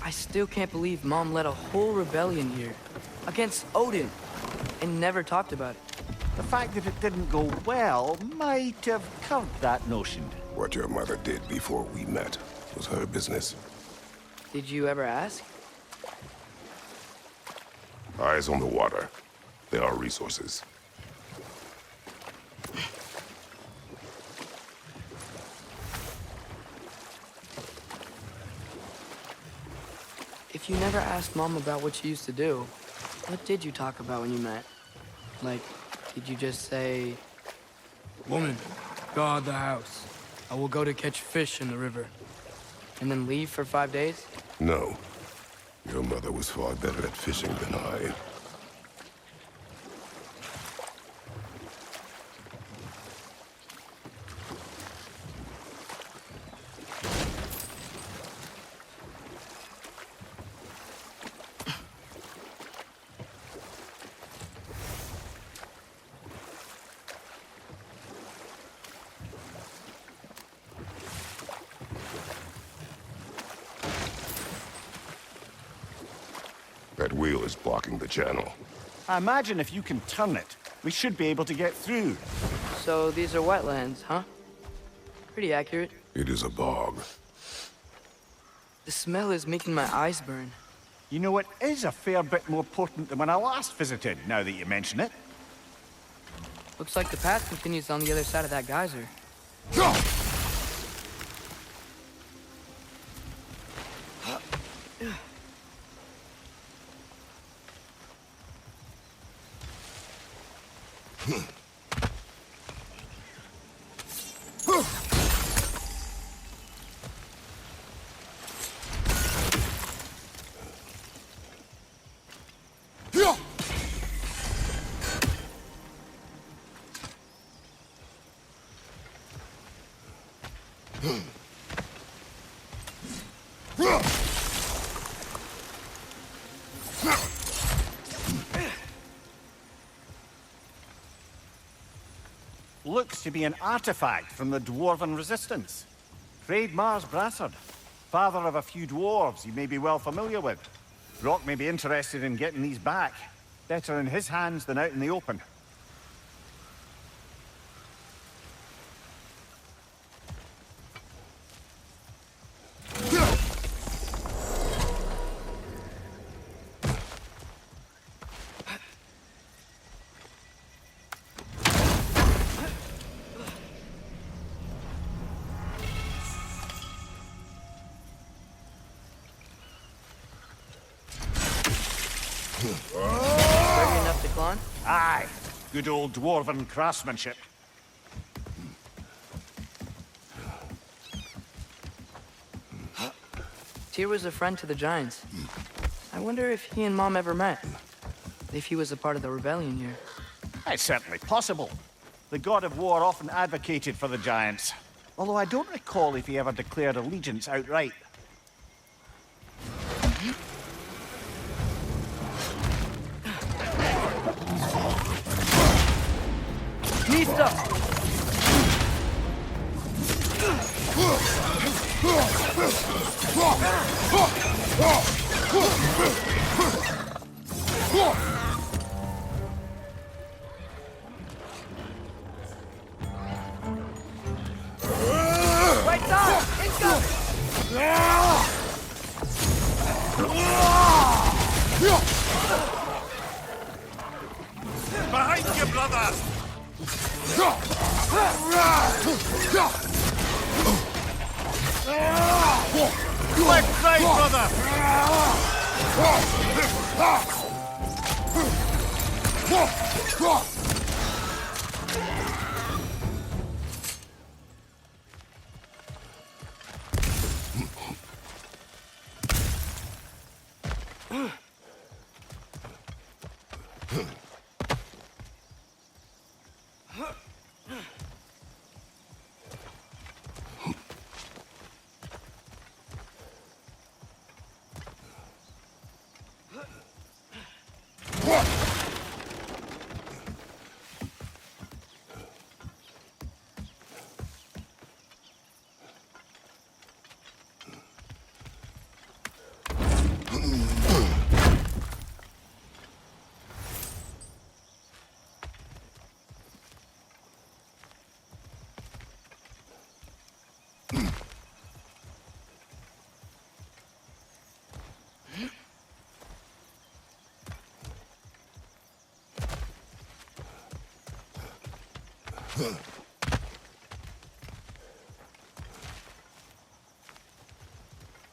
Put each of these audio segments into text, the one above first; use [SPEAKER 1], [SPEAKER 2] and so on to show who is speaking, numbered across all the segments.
[SPEAKER 1] I still can't believe Mom led a whole rebellion here. Against Odin. And never talked about it.
[SPEAKER 2] The fact that it didn't go well might have curbed that notion.
[SPEAKER 3] What your mother did before we met was her business.
[SPEAKER 1] Did you ever ask?
[SPEAKER 3] Eyes on the water. There are resources.
[SPEAKER 1] If you never asked Mom about what she used to do, what did you talk about when you met? Like, did you just say... Woman, guard the house. I will go to catch fish in the river. And then leave for 5 days?
[SPEAKER 3] No. Your mother was far better at fishing than I. That wheel is blocking the channel.
[SPEAKER 2] I imagine if you can turn it, we should be able to get through.
[SPEAKER 1] So these are wetlands, huh? Pretty accurate.
[SPEAKER 3] It is a bog.
[SPEAKER 1] The smell is making my eyes burn.
[SPEAKER 2] You know, it is a fair bit more potent than when I last visited, now that you mention it.
[SPEAKER 1] Looks like the path continues on the other side of that geyser.
[SPEAKER 2] Looks to be an artifact from the Dwarven Resistance. Mars Brassard, father of a few dwarves you may be well familiar with. Rock may be interested in getting these back. Better in his hands than out in the open.
[SPEAKER 1] Sturdy enough to climb?
[SPEAKER 2] Aye, good old Dwarven craftsmanship.
[SPEAKER 1] Tyr was a friend to the Giants. I wonder if he and Mom ever met. If he was a part of the rebellion here.
[SPEAKER 2] It's certainly possible. The god of war often advocated for the Giants. Although I don't recall if he ever declared allegiance outright.
[SPEAKER 1] Mista! Right side! Incoming!
[SPEAKER 2] Behind you, brother! Left side, brother!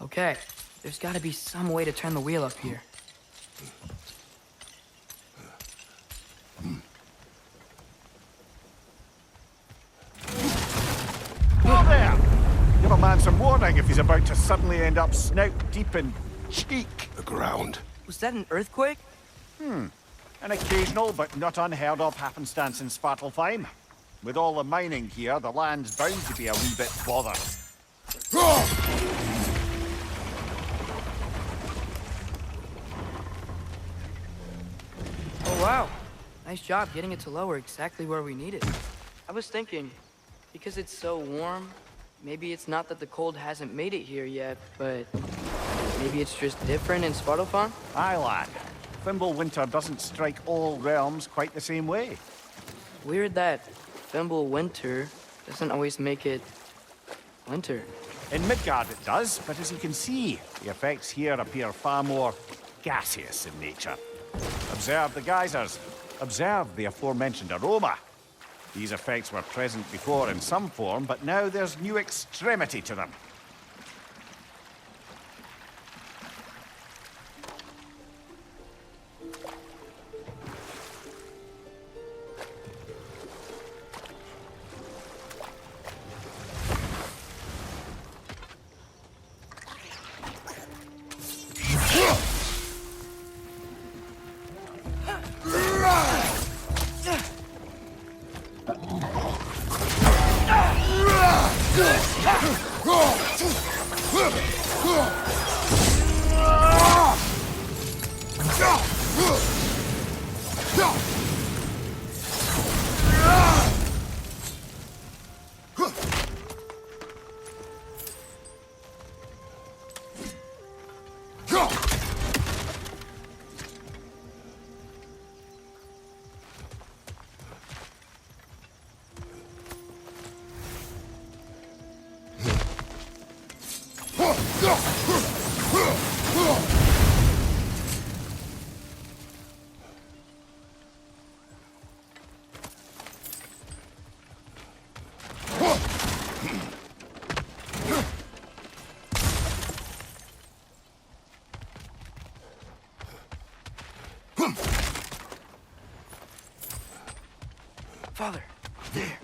[SPEAKER 1] Okay, there's gotta be some way to turn the wheel up here.
[SPEAKER 2] Whoa there! Give a man some warning if he's about to suddenly end up snout deep in cheek.
[SPEAKER 3] The ground.
[SPEAKER 1] Was that an earthquake?
[SPEAKER 2] An occasional but not unheard of happenstance in Svartalfheim. With all the mining here, the land's bound to be a wee bit bothered.
[SPEAKER 1] Oh wow, nice job getting it to lower exactly where we need it. I was thinking, because it's so warm, maybe it's not that the cold hasn't made it here yet, but maybe it's just different in Svartalfheim?
[SPEAKER 2] Aye, lad. Thimble winter doesn't strike all realms quite the same way.
[SPEAKER 1] Weird that Thimble winter doesn't always make it winter.
[SPEAKER 2] In Midgard it does, but as you can see, the effects here appear far more gaseous in nature. Observe the geysers. Observe the aforementioned aroma. These effects were present before in some form, but now there's new extremity to them.
[SPEAKER 1] Father, there.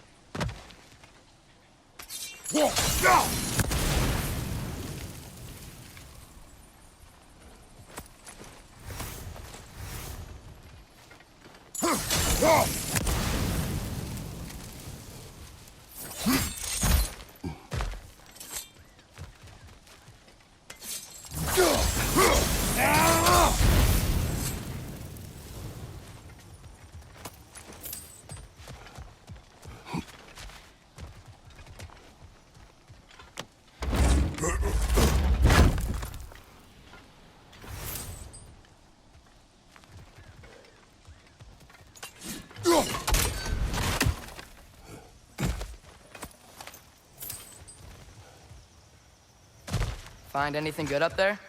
[SPEAKER 1] Find anything good up there?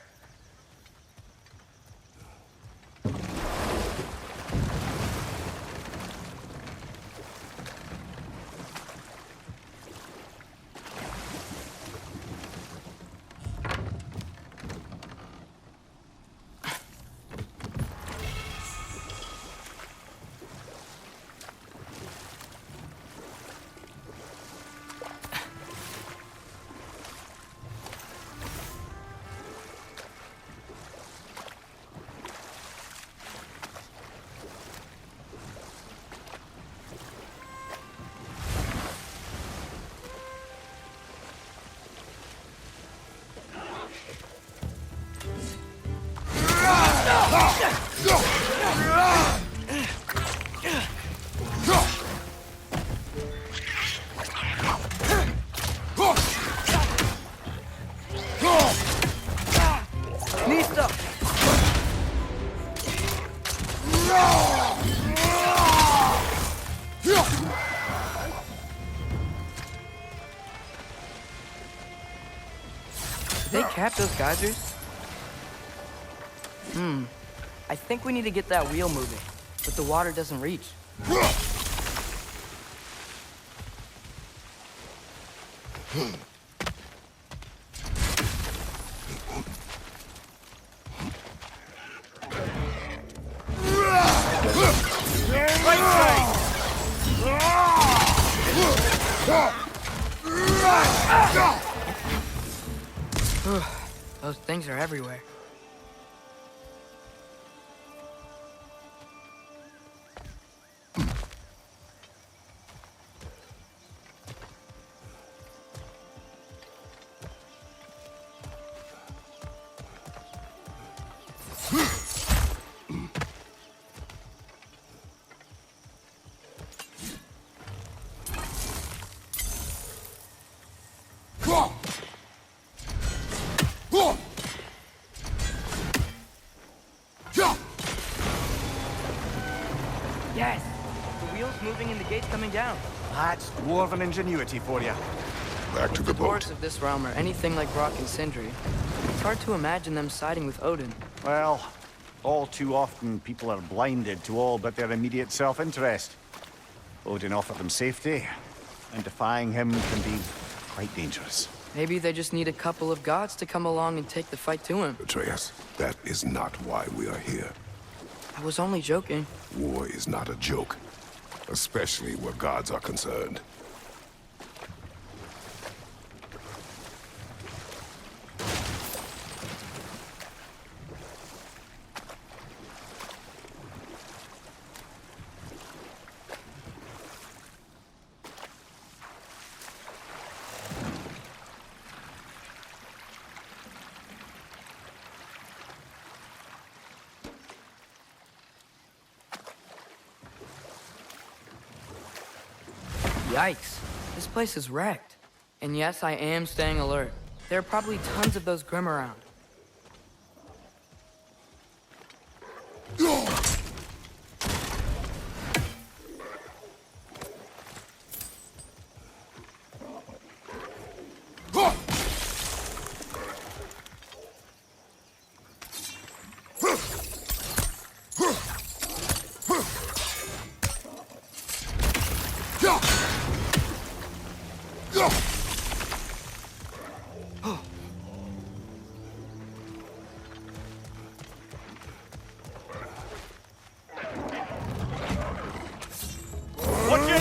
[SPEAKER 1] Did they cap those geysers? I think we need to get that wheel moving, but the water doesn't reach. Those things are everywhere. Yes! The wheels moving and the gates coming down.
[SPEAKER 2] That's dwarven ingenuity for you.
[SPEAKER 3] Back to the
[SPEAKER 1] The
[SPEAKER 3] boat.
[SPEAKER 1] dwarves of this realm are anything like Brock and Sindri. It's hard to imagine them siding with Odin.
[SPEAKER 2] Well, all too often people are blinded to all but their immediate self-interest. Odin offered them safety, and defying him can be quite dangerous.
[SPEAKER 1] Maybe they just need a couple of gods to come along and take the fight to him.
[SPEAKER 3] Atreus, that is not why we are here.
[SPEAKER 1] I was only joking.
[SPEAKER 3] War is not a joke, especially where gods are concerned.
[SPEAKER 1] Yikes. This place is wrecked. And yes, I am staying alert. There are probably tons of those Grim around.
[SPEAKER 2] Watch your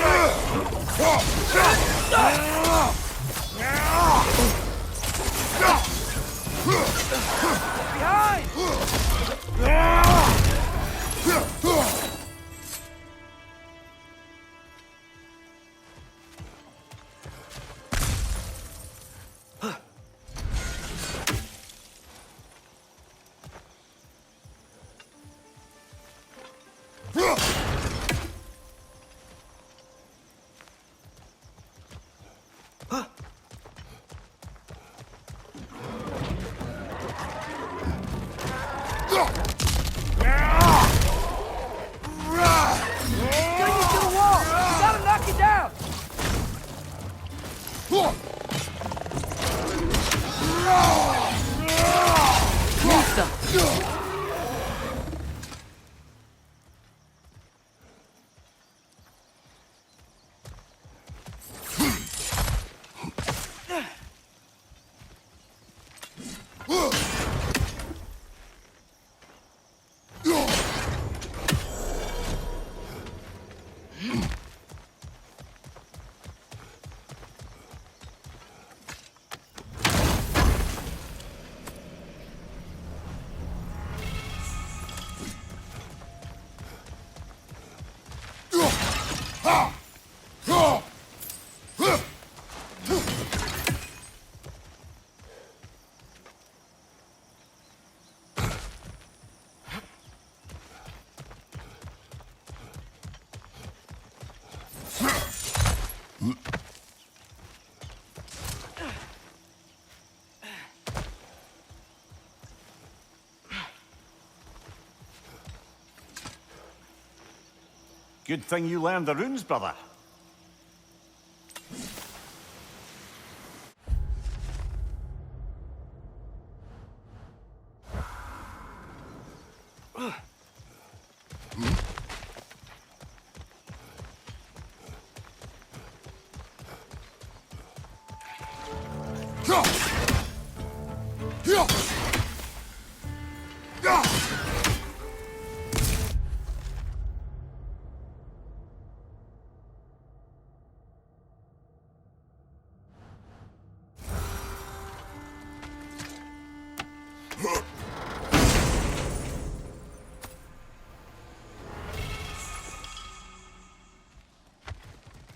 [SPEAKER 2] Good thing you learned the runes, brother.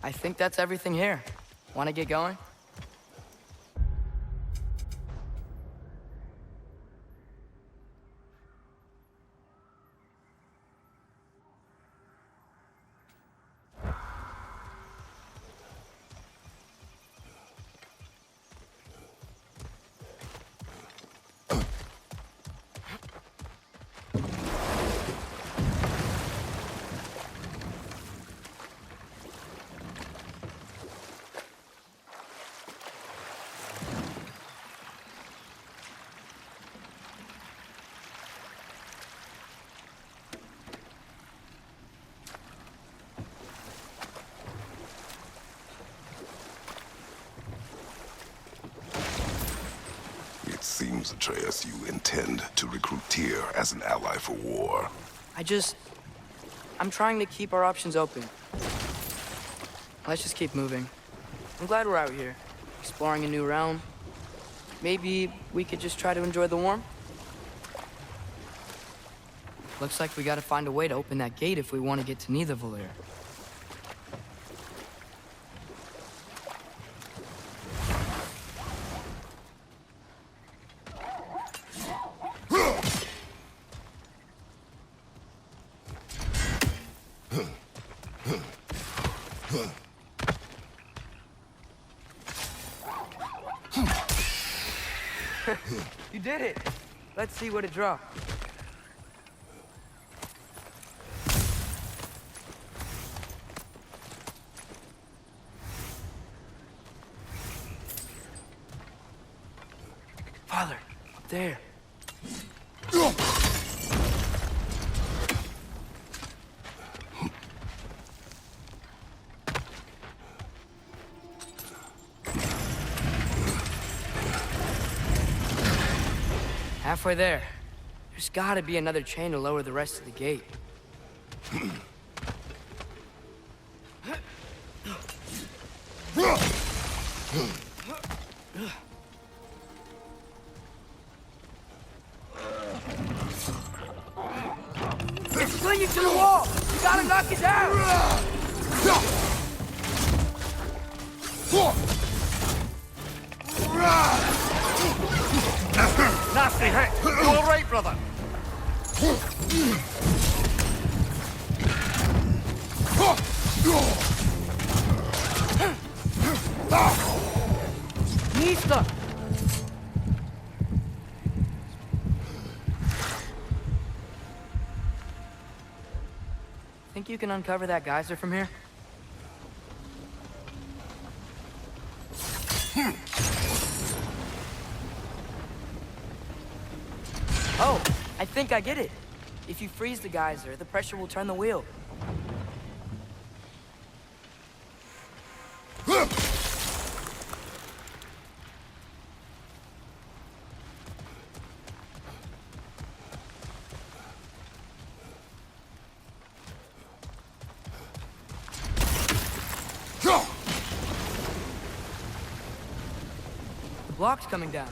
[SPEAKER 1] I think that's everything here. Want to get going?
[SPEAKER 3] It seems, Atreus, you intend to recruit Tyr as an ally for war.
[SPEAKER 1] I'm trying to keep our options open. Let's just keep moving. I'm glad we're out here, exploring a new realm. Maybe we could just try to enjoy the warmth? Looks like we gotta find a way to open that gate if we want to get to Nidavellir. You did it! Let's see what it dropped. Father, up there. Halfway there. There's gotta be another chain to lower the rest of the gate. It's clinging to the wall! You gotta knock it down!
[SPEAKER 2] Nasty hit! You all right, brother?
[SPEAKER 1] Knee stuck! Think you can uncover that geyser from here? Oh, I think I get it. If you freeze the geyser, the pressure will turn the wheel. The block's coming down.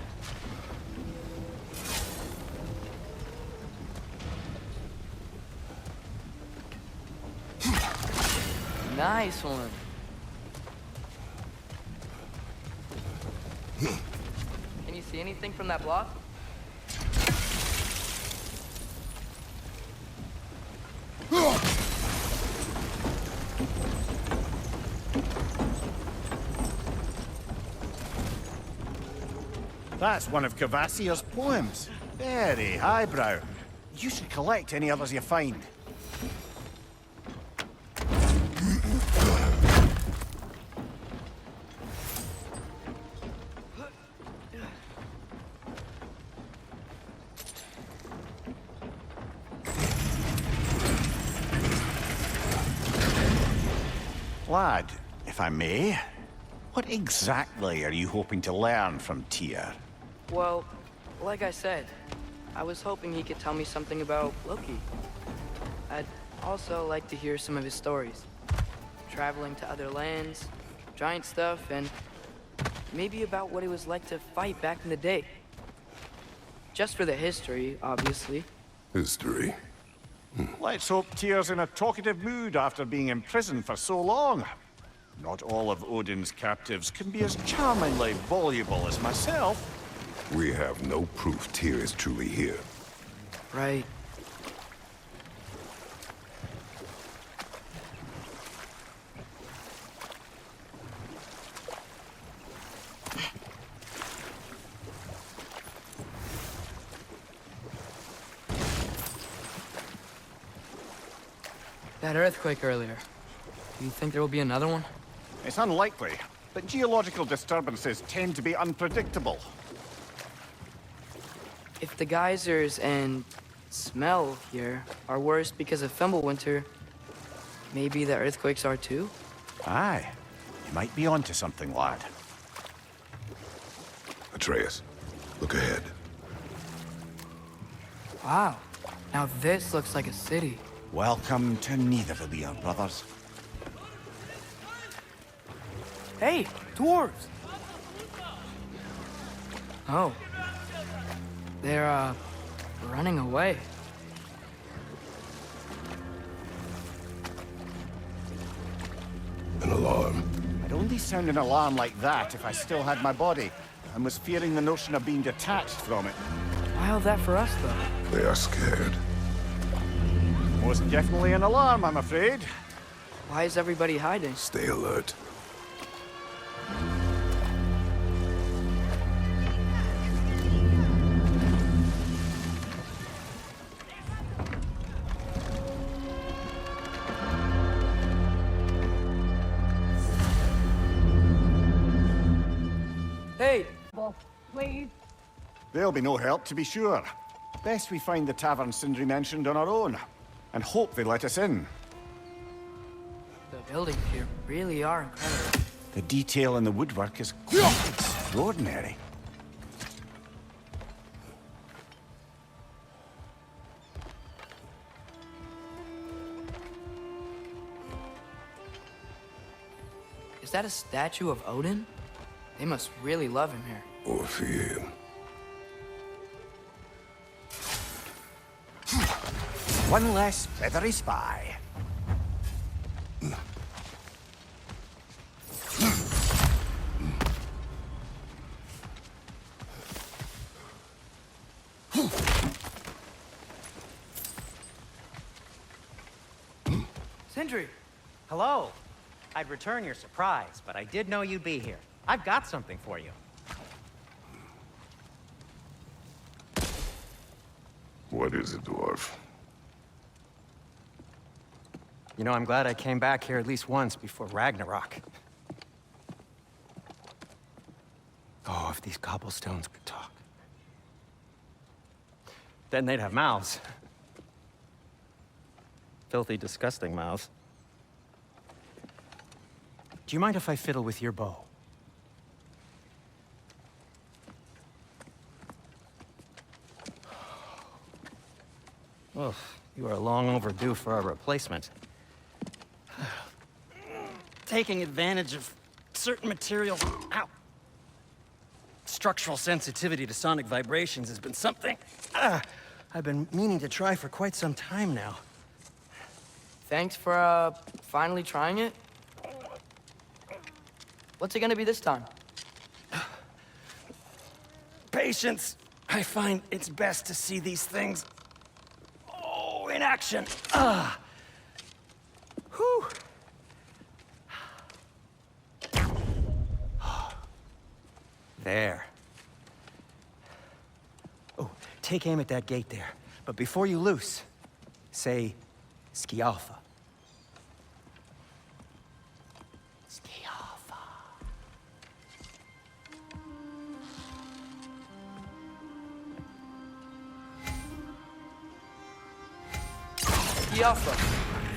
[SPEAKER 1] Nice one. Can you see anything from that block?
[SPEAKER 2] That's one of Kvasir's poems. Very highbrow. You should collect any others you find. Lad, if I may, what exactly are you hoping to learn from Tyr?
[SPEAKER 1] Well, Like I said, I was hoping he could tell me something about Loki. I'd also like to hear some of his stories. Traveling to other lands, giant stuff, and maybe about what it was like to fight back in the day. Just for the history, obviously.
[SPEAKER 3] History.
[SPEAKER 2] Let's hope Tyr's in a talkative mood after being in prison for so long. Not all of Odin's captives can be as charmingly voluble as myself.
[SPEAKER 3] We have no proof Tyr is truly here.
[SPEAKER 1] Right. That earthquake earlier. Do you think there will be another one?
[SPEAKER 2] It's unlikely, but geological disturbances tend to be unpredictable.
[SPEAKER 1] If the geysers and smell here are worse because of Fimbulwinter, maybe the earthquakes are too?
[SPEAKER 2] Aye. You might be onto something, lad.
[SPEAKER 3] Atreus, look ahead.
[SPEAKER 1] Wow. Now this looks like a city.
[SPEAKER 2] Welcome to Neither brothers.
[SPEAKER 1] Hey, dwarves! Oh. They're, running away.
[SPEAKER 3] An alarm.
[SPEAKER 2] I'd only sound an alarm like that if I still had my body, and was fearing the notion of being detached from it.
[SPEAKER 1] Why all that for us, though?
[SPEAKER 3] They are scared.
[SPEAKER 2] Most definitely an alarm, I'm afraid.
[SPEAKER 1] Why is everybody hiding?
[SPEAKER 3] Stay alert.
[SPEAKER 1] Hey!
[SPEAKER 4] Please.
[SPEAKER 2] There'll be no help, to be sure. Best we find the tavern Sindri mentioned on our own, and hope they let us in.
[SPEAKER 1] The buildings here really are incredible.
[SPEAKER 2] The detail in the woodwork is quite extraordinary.
[SPEAKER 1] Is that a statue of Odin? They must really love him here.
[SPEAKER 3] Or fear him.
[SPEAKER 2] One less feathery spy.
[SPEAKER 1] Sindri!
[SPEAKER 5] Hello. I'd return your surprise, but I did know you'd be here. I've got something for you.
[SPEAKER 3] What is it, dwarf?
[SPEAKER 5] You know, I'm glad I came back here at least once before Ragnarok. Oh, if these cobblestones could talk. Then they'd have mouths. Filthy, disgusting mouths. Do you mind if I fiddle with your bow? Oh, you are long overdue for a replacement. Taking advantage of certain materials. Ow! Structural sensitivity to sonic vibrations has been something I've been meaning to try for quite some time now.
[SPEAKER 1] Thanks for, finally trying it. What's it gonna be this time?
[SPEAKER 5] Patience. I find it's best to see these things, in action. Whew. There. Oh, take aim at that gate there. But before you loose, say, Skialfa. Skialfa.
[SPEAKER 1] Skialfa.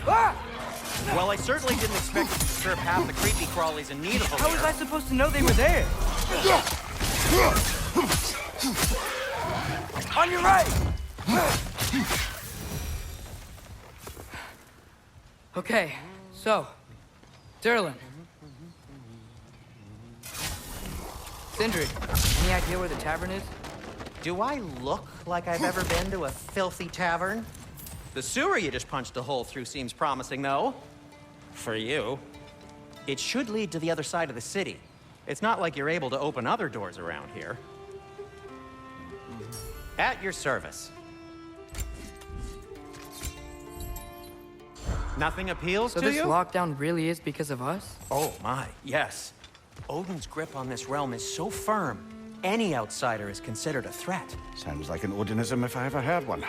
[SPEAKER 1] Ah!
[SPEAKER 5] Well, I certainly didn't expect to disturb half the creepy crawlies in need of
[SPEAKER 1] How was I supposed to know they were there? On your right! Okay, so, Durlin. Sindri, any idea where the tavern is?
[SPEAKER 4] Do I look like I've ever been to a filthy tavern? The sewer you just punched a hole through seems promising, though. For you. It should lead to the other side of the city. It's not like you're able to open other doors around here. At your service. Nothing appeals
[SPEAKER 1] So
[SPEAKER 4] to
[SPEAKER 1] this
[SPEAKER 4] you?
[SPEAKER 1] lockdown really is because of us?
[SPEAKER 4] Oh my, yes. Odin's grip on this realm is so firm, any outsider is considered a threat.
[SPEAKER 2] Sounds like an Odinism if I ever heard one.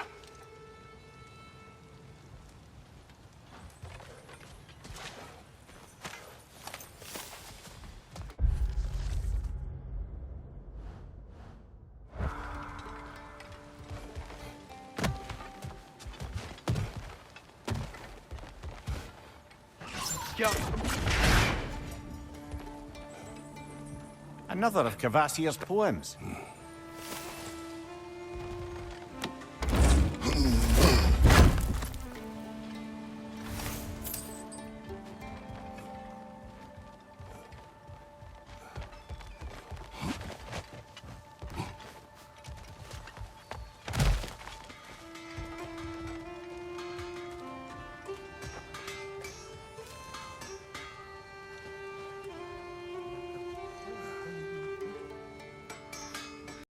[SPEAKER 1] Yo,
[SPEAKER 2] Another of Kvasir's poems.